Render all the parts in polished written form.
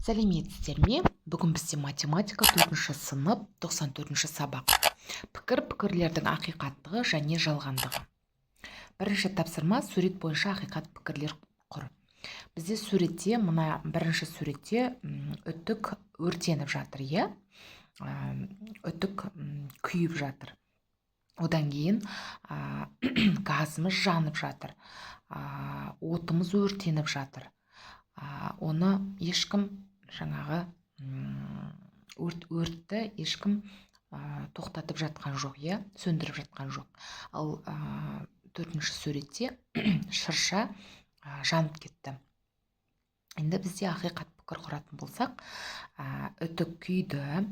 Сәлеметсіздер ме? Бүгін бізде математика 4-ші сынып 94-ші сабақ. Пікірлердің ақиқаттығы және жалғандығы. Бірінші тапсырма сурет бойынша ақиқат пікірлер құр. Бізде суретте, мына бірінші суретте үтік өртеніп жатыр, иә? Үтік күйіп жатыр. Одан кейін газымыз жанып жатыр. Отымыз өртеніп жатыр. Оны ешкім жаңағы өртті ешкім тоқтатып жатқан жоқ, иә, сөндіріп жатқан жоқ. Ал төртінші суретте шырша жанып кетті. Енді бізде ақиқат пікір құратын болсақ, үтік күйді,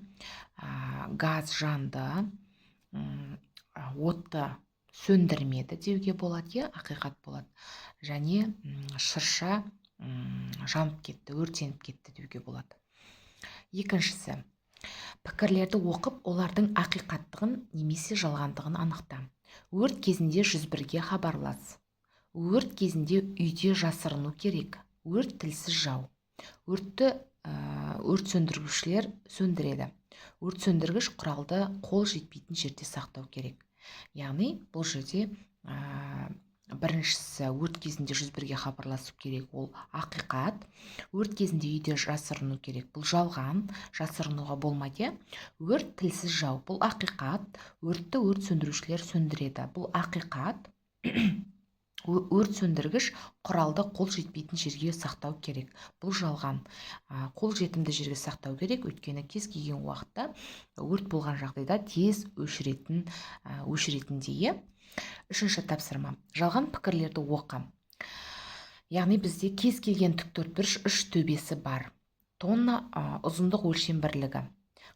газ жанды, отты сөндірмеді деуге болады, иә, ақиқат болады. Және шырша жанып кетті, өртеніп кетті деуге болады. Екіншісі, пікірлерді оқып, олардың ақиқаттығын немесе жалғандығын анықта. Өрт кезінде 101-ге хабарлас. Өрт кезінде үйде жасырыну керек. Өрт тілсіз жау. Өртті өрт сөндіргішілер сөндіреді. Өрт сөндіргіш құралды қол жетпейтін жерде сақтау керек. Яғни бұл жерде біріншісі өрт кезінде 101-ге хабарласу керек, ол ақиқат. Өрт кезінде үйде жасырыну керек, бұл жалған, жасырынуға болмайды. Өрт тілсіз жау, бұл ақиқат. Өртті өрт сөндірушілер сөндіреді, бұл ақиқат. Өрт сөндіргіш құралды қол жетпейтін жерге сақтау керек, бұл жалған. Қол жетімді жерге сақтау керек, өйткені кез келген уақытта өрт болған жағдайда тез өшіретіндей. Үшінші тапсырма. Жалған пікірлерді оқы. Яғни бізде кез келген тіктөртбұрыш 3 төбесі бар. Тонна ұзындық өлшем бірлігі.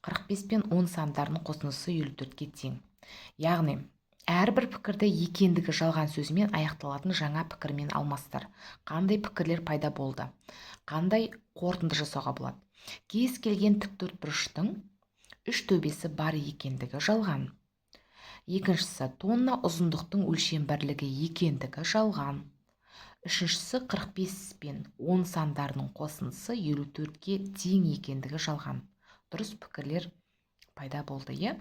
45 пен 10 сандарының қосындысы 54-ге тең. Яғни әрбір пікірді екендігі жалған сөзімен аяқталатын жаңа пікірмен алмастыр. Қандай пікірлер пайда болды? Қандай қорытынды жасауға болады? Кез келген тіктөртбұрыштың 3 төбесі бар екендігі жалған. Екіншісі, тонна ұзындықтың өлшем бірлігі екендігі жалған. Үшіншісі, 45 пен 10 сандарының қосындысы 54-ге тең екендігі жалған. Дұрыс пікірлер пайда болды, иә?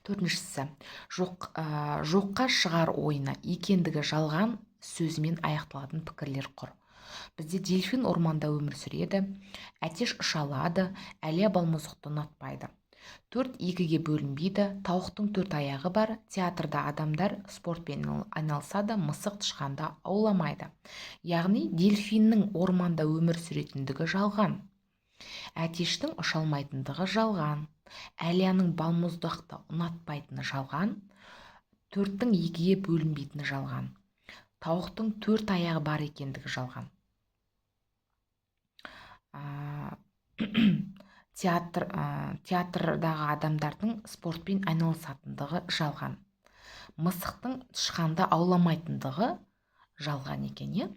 Төртіншісі, жоққа шығар ойына екендігі жалған сөзімен аяқталатын пікірлер құр. Бізде дельфин орманда өмір сүреді, әтеш ұша алады, әлия балмұздықты ұнатпайды. 4 2-ге бөлінбейді, тауықтың 4 аяғы бар, театрда адамдар спортпен айналысады, мысық тышқанды ауламайды. Яғни дельфиннің орманда өмір сүретіндігі жалған. Әтештің ұша алмайтындығы жалған. Әлияның балмұздақты ұнатпайтыны жалған. 4-тің 2-ге бөлінбейтіні жалған. Тауықтың 4 аяғы бар екендігі жалған. Театрдағы адамдардың спортпен айналысатындығы жалған. Мысықтың тышқанды ауламайтындығы жалған екен.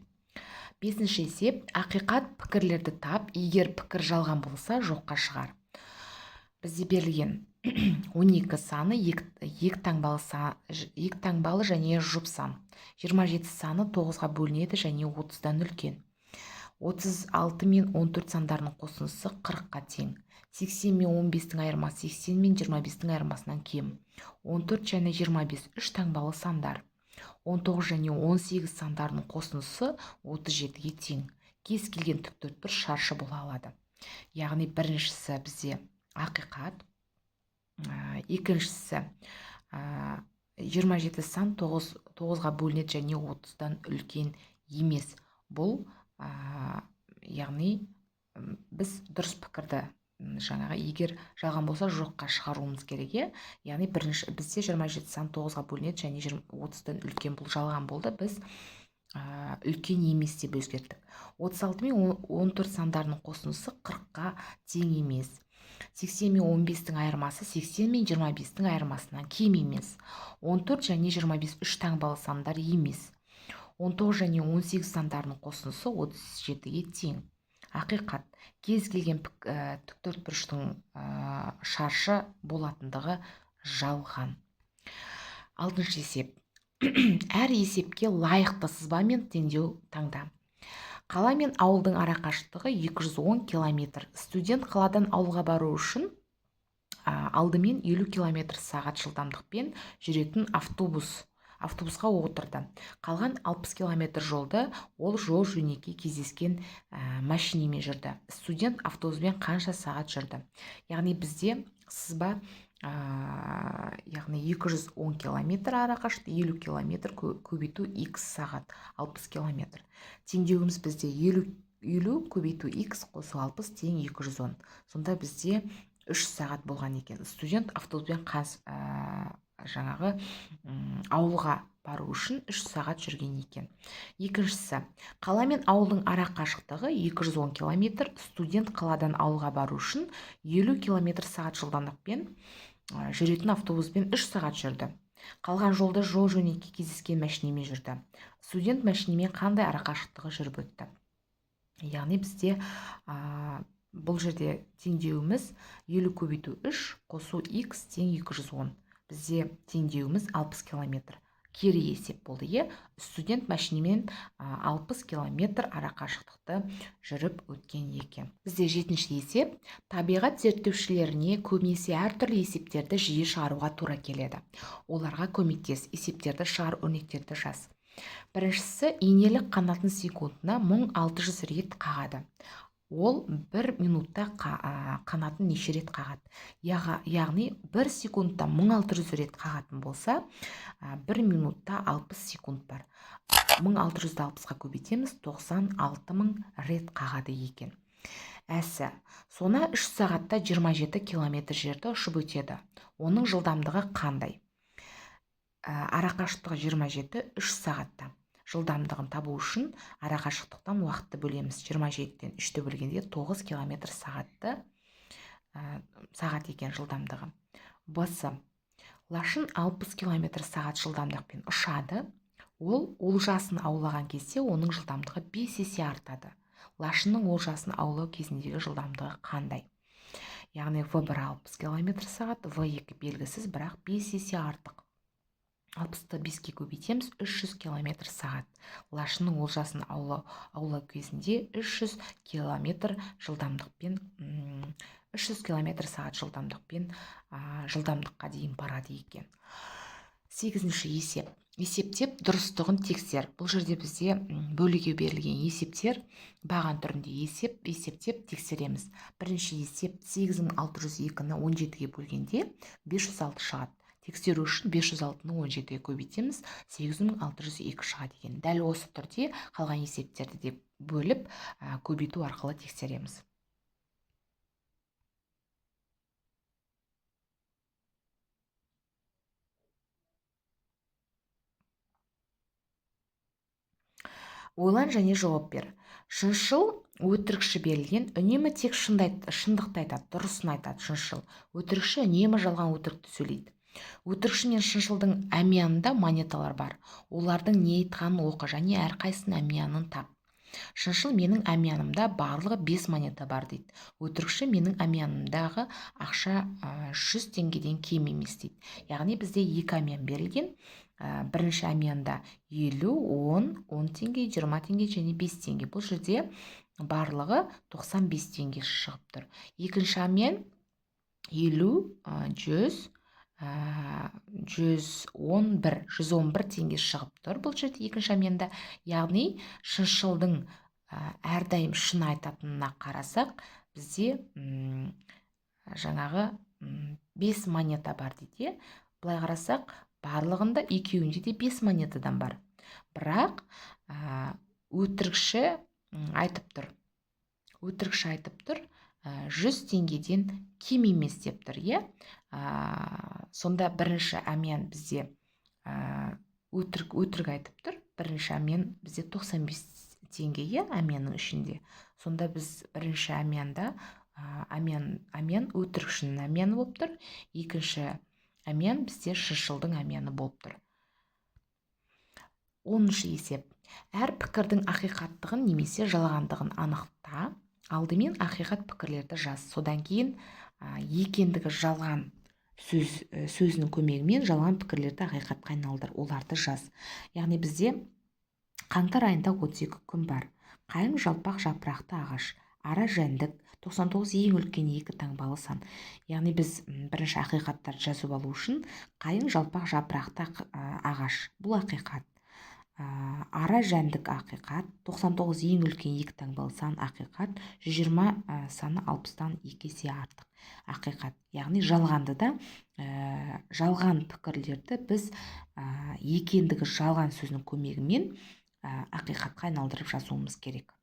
Бесінші есеп, ақиқат пікірлерді тап, егер пікір жалған болса жоққа шығар. Бізде берілген 12 саны екі таңбалы және жұп сан. 27 саны 9-ға бөлінеді және 30-дан үлкен. 36 мен 14 сандарының қосындысы 40-қа тең. 80 мен 15-тің айырмасы 80 мен 25-тің айырмасынан кем. 14 және 25 3 таңбалы сандар. 19 және 18 сандарының қосындысы 37-ге тең. Кез келген тіктөртбұрыш шаршы бола алады. Яғни біріншісі бізде ақиқат, екіншісі 27 сан 9-ға бөлінеді және 30-дан үлкен емес. Бұл яғни біз дұрыс пікірді жаңағы егер жалған болса жоққа шығаруымыз керек. Яғни бірінші бізде 27 сан 9-ға бөлінеді және 30-дан үлкен, бұл жалған болды. Біз үлкен емес деп өзгерттік. 36 мен 14 сандарының қосындысы 40-қа тең емес. 80 мен 15-тің айырмасы 80 мен 25-тің айырмасынан кем емес. 14 және 25 3 таңбалы сандар емес. 19 және 18 сандарының қосындысы 37-ге тең. Ақиқат, кез келген тіктөртбұрыштың шаршы болатындығы жалған. Алтыншы есеп. Әр есепке лайықты сызба мен теңдеу таңда. Қала мен ауылдың ара қашықтығы 210 километр. Студент қаладан ауылға бару үшін алдымен 50 километр сағат жылдамдықпен жүретін автобусқа отырды. Қалған 60 километр жолды ол жол жөнекей кездескен машинемен жүрді. Студент автобуспен қанша сағат жүрді? Яғни бізде сызба яғни 210 километр ара қашықтық, 50 километр көбейту x сағат 60 километр. Теңдеуіміз бізде 50 көбейту x қосу 60 тең 210. Сонда бізде 3 сағат болған екен. Студент автобуспен жаңағы ауылға бару үшін 3 сағат жүрген екен. Екіншісі, қала мен ауылдың ара қашықтығы 210 километр. Студент қаладан ауылға бару үшін 50 километр сағат жылдамдықпен жүретін автобуспен 3 сағат жүрді. Қалған жолды жол жөнекей кездескен машинемен жүрді. Студент машинемен қандай ара қашықтығы жүріп өтті? Яғни бізде бұл жерде теңдеуіміз 50 көбейту 3 қосу x тең 210. Бізде теңдеуіміз 60 километр. Кері есеп болды. Студент машинемен 60 километр ара қашықтықты жүріп өткен екен. Бізде 7-ші есеп. Табиғат зерттеушілеріне көбінесе әртүрлі есептерді жиі шығаруға тура келеді. Оларға көмектес, есептерді шығар, өрнектерді жаз. Біріншісі, инелік қанатын секундына 1600 рет қағады. Ол 1 минутта қанатын неше рет қағады? Яғни 1 секундта 1600 рет қағатын болса, 1 минутта 60 секунд бар. 1600-ді 60-ға көбейтеміз, 96.000 рет қағады екен. Әсі, сона 3 сағатта 27 километр жерді ұшып өтеді. Оның жылдамдығы қандай? Ара қашықтығы 27, 3 сағатта. Жылдамдығын табу үшін ара қашықтықтан уақытты бөлеміз. 27-тен 3-ті бөлгенде 9 километр сағат екен жылдамдығы. Б-сы, Лашын 60 километр сағат жылдамдықпен ұшады. Ол олжасын аулаған кезде оның жылдамдығы 5 есе артады. Лашынның олжасын аулау кезіндегі жылдамдығы қандай? Яғни В1 60 километр сағат, В2 белгісіз, бірақ 5 есе артық. 60-ты 5-ке көбейтеміз, 300 километр сағат. Лашынның олжасын аулау кезінде 300 километр сағат жылдамдыққа дейін барады екен. 8-ші есеп. Есептеп дұрыстығын тексер. Бұл жерде бізде бөліге берілген есептер баған түрінде есептеп тексереміз. Бірінші есеп 8602-ні 17-ге бөлгенде 506 шығады. Тексеру үшін 506-ны 17-ге көбейтеміз, 8602 шығады екен. Дәл осы түрде қалған есептерді де бөліп, көбейту арқылы тексереміз. Ойлан және жауап бер. Шыншыл өтірікші берілген, үнемі тек шындықты айтады, дұрысын айтады. Шыншыл өтірікші үнемі жалған өтірікті сөйлейді. Өтірікші мен шыншылдың әмиянында монеталар бар. Олардың не айтқанын оқы және әрқайсының әмиянын тап. Шыншыл менің әмиянымда барлығы 5 монета бар дейді. Өтірікші менің әмиянымдағы ақша 100 теңгеден кем емес дейді. Яғни бізде 2 әмиян берілген. Бірінші әмиянда 50, 10, 10 теңге, 20 теңге және 5 теңге. Бұл жерде барлығы 95 теңге шығып тұр. Екінші әмиян 50, 100, 111 теңге шығып тұр. Бұл жерде екінші әмиянда. Яғни шыншылдың әрдайым шын айтатынына қарасақ, бізде жаңағы 5 монета бар дейді. Бұлай қарасақ, барлығында екеуінде де 5 монетадан бар. Бірақ өтірікші айтып тұр. 100 теңгеден кем емес деп тұр. Сонда бірінші әмиян бізде өтірік айтып тұр. Бірінші әмиян бізде 95 теңге әмиянның ішінде. Сонда біз бірінші әмиянда әмиян өтірікшінің әмияны болып тұр. Екінші әмиян бізде шыншылдың әмияны болып тұр. 10-шы есеп. Әр пікірдің ақиқаттығын немесе жалғандығын анықта. Алдымен ақиқат пікірлерді жаз. Содан кейін екендігі жалған сөзінің көмегімен жалған пікірлерді ақиқатқа айналдыр. Оларды жаз. Яғни бізде қаңтар айында 32 күн бар. қайың жалпақ жапырақты ағаш, ара жәндік, 99 ең үлкен екі таңбалы сан. Яғни біз бірінші ақиқаттарды жазып алу үшін қайың жалпақ жапырақты ағаш бұл ақиқат. Ара жәндік ақиқат, 99 ең үлкен екі таңбалы сан ақиқат, 120 саны 60-тан 2 есе артық ақиқат. Яғни жалғанды да жалған пікірлерді біз екендігі жалған сөзінің көмегімен ақиқатқа айналдырып жазуымыз керек.